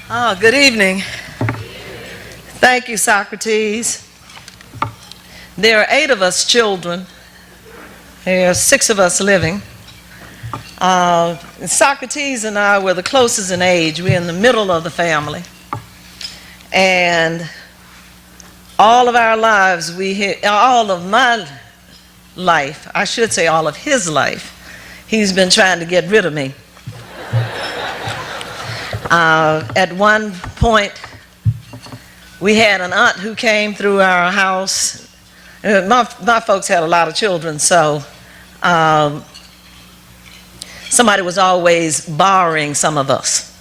Good evening. Thank you, Socrates. There are 8 of us children. There are 6 of us living. Socrates and I were the closest in age. We're in the middle of the family. And all of our lives, all of my life, I should say all of his life, he's been trying to get rid of me. At one point, we had an aunt who came through our house. My folks had a lot of children, so somebody was always borrowing some of us.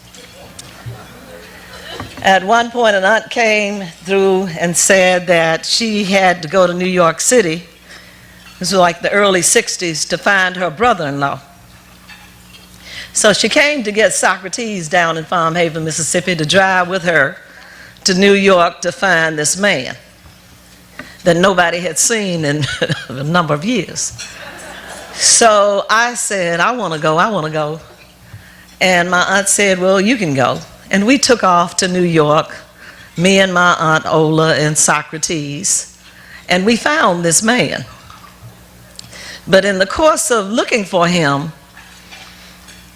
At one point, an aunt came through and said that she had to go to New York City, this was like the early 60s, to find her brother-in-law. So she came to get Socrates down in Farm Haven, Mississippi, to drive with her to New York to find this man that nobody had seen in a number of years. So I said, I want to go. And my aunt said, well, you can go. And we took off to New York, me and my aunt Ola and Socrates, and we found this man. But in the course of looking for him,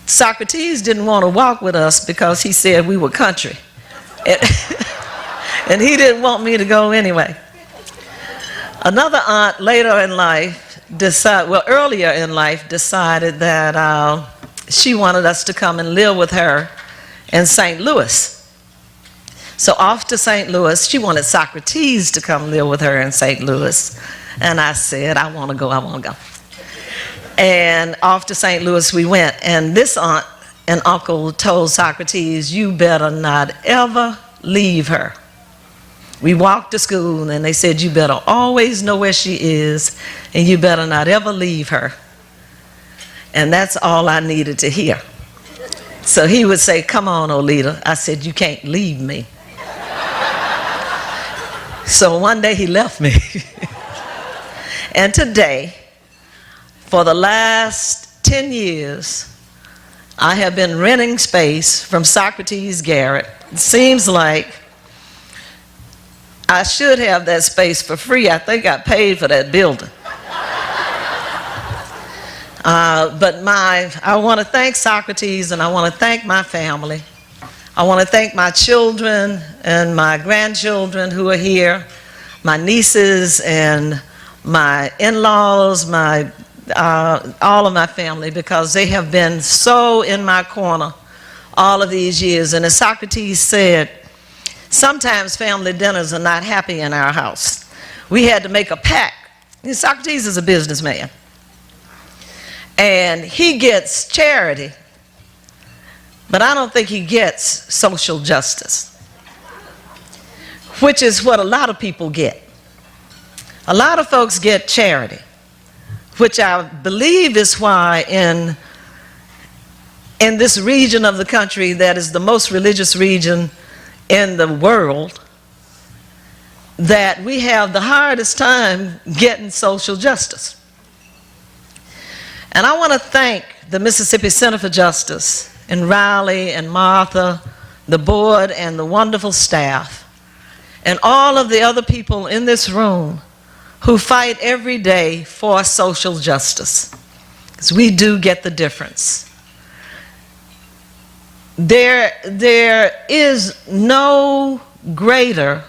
Socrates didn't want to walk with us because he said we were country. And he didn't want me to go anyway. Another aunt earlier in life decided that she wanted us to come and live with her in St. Louis. So off to St. Louis, she wanted Socrates to come live with her in St. Louis. And I said, I want to go. And off to St. Louis we went, and this aunt and uncle told Socrates, you better not ever leave her. We walked to school, and they said, you better always know where she is, and you better not ever leave her. And that's all I needed to hear. So he would say, come on, Oleta. I said, you can't leave me. So one day he left me. And today, for the last 10 years, I have been renting space from Socrates Garrett. It seems like I should have that space for free. I think I paid for that building. But I want to thank Socrates, and I want to thank my family. I want to thank my children and my grandchildren who are here, my nieces and my in-laws, all of my family, because they have been so in my corner all of these years. And as Socrates said, sometimes family dinners are not happy in our house. We had to make a pact. Socrates is a businessman, and he gets charity, but I don't think he gets social justice, which is what a lot of people get. A lot of folks get charity, which I believe is why in this region of the country that is the most religious region in the world, that we have the hardest time getting social justice. And I want to thank the Mississippi Center for Justice and Riley and Martha, the board and the wonderful staff, and all of the other people in this room who fight every day for social justice, because we do get the difference. There is no greater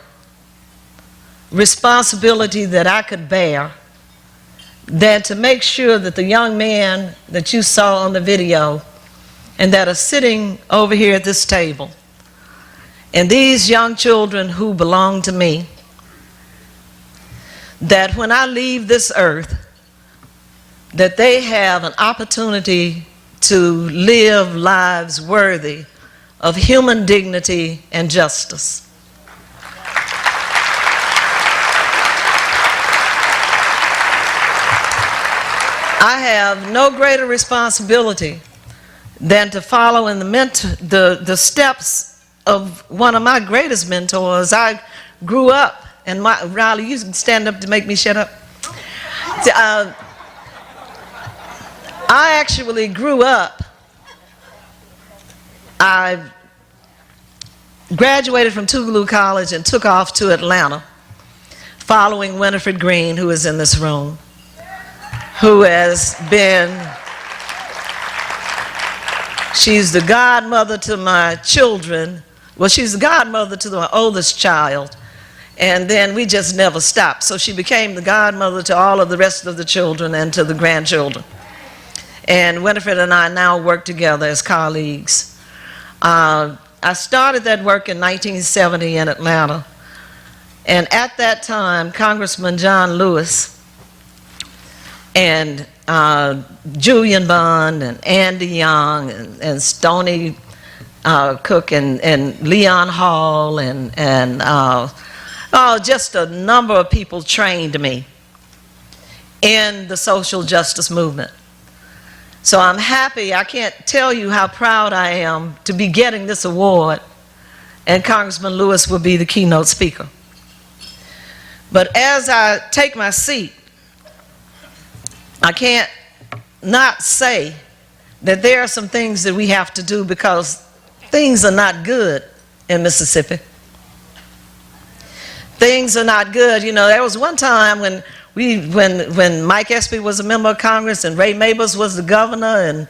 responsibility that I could bear than to make sure that the young man that you saw on the video and that are sitting over here at this table, and these young children who belong to me, that when I leave this earth, that they have an opportunity to live lives worthy of human dignity and justice. I have no greater responsibility than to follow in the steps of one of my greatest mentors. I grew up, and Riley, you can stand up to make me shut up. I actually grew up graduated from Tougaloo College and took off to Atlanta, following Winifred Green, who is in this room, who has been, she's the godmother to my children. Well, she's the godmother to my oldest child, and then we just never stopped. So she became the godmother to all of the rest of the children and to the grandchildren. And Winifred and I now work together as colleagues. I started that work in 1970 in Atlanta, and at that time, Congressman John Lewis and Julian Bond and Andy Young and Stoney Cook and Leon Hall and just a number of people trained me in the social justice movement. So I'm happy. I can't tell you how proud I am to be getting this award, and Congressman Lewis will be the keynote speaker. But as I take my seat, I can't not say that there are some things that we have to do, because things are not good in Mississippi. Things are not good. You know, there was one time when Mike Espy was a member of Congress and Ray Mabus was the governor, and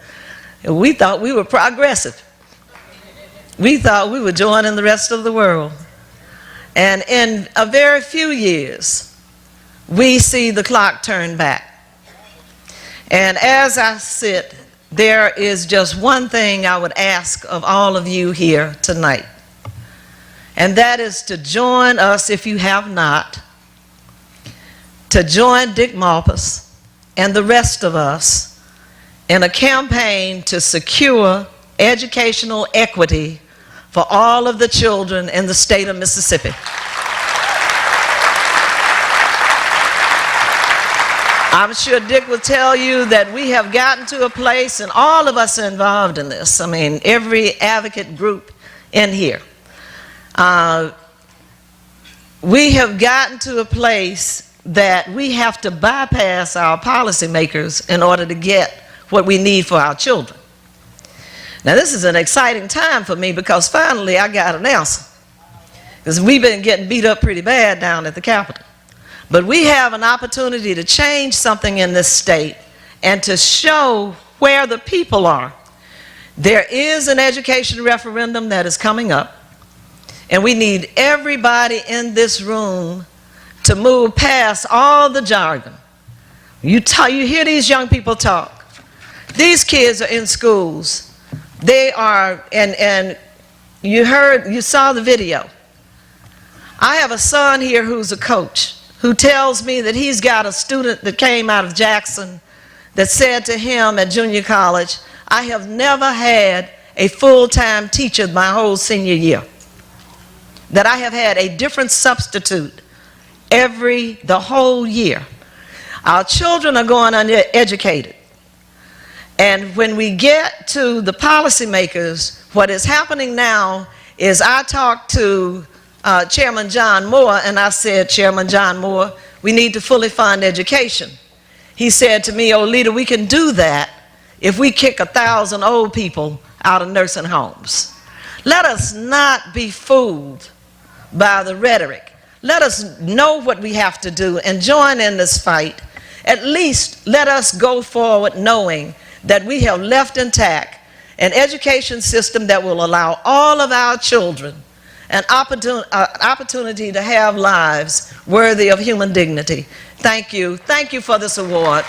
we thought we were progressive. We thought we were joining the rest of the world. And in a very few years, we see the clock turn back. And as I sit, there is just one thing I would ask of all of you here tonight, and that is to join us, if you have not, to join Dick Malpas and the rest of us in a campaign to secure educational equity for all of the children in the state of Mississippi. I'm sure Dick will tell you that we have gotten to a place, and all of us are involved in this. I mean, every advocate group in here. We have gotten to a place that we have to bypass our policymakers in order to get what we need for our children. Now, this is an exciting time for me, because finally I got an answer. Because we've been getting beat up pretty bad down at the Capitol. But we have an opportunity to change something in this state and to show where the people are. There is an education referendum that is coming up, and we need everybody in this room to move past all the jargon. You hear these young people talk. These kids are in schools. They are, and you saw the video. I have a son here who's a coach, who tells me that he's got a student that came out of Jackson that said to him at junior college, "I have never had a full-time teacher my whole senior year. That I have had a different substitute the whole year." Our children are going uneducated. And when we get to the policymakers, what is happening now is I talked to Chairman John Moore, and I said, "Chairman John Moore, we need to fully fund education." He said to me, "Oleta, we can do that if we kick 1,000 old people out of nursing homes." Let us not be fooled by the rhetoric. Let us know what we have to do and join in this fight. At least let us go forward knowing that we have left intact an education system that will allow all of our children an opportunity to have lives worthy of human dignity. Thank you. Thank you for this award.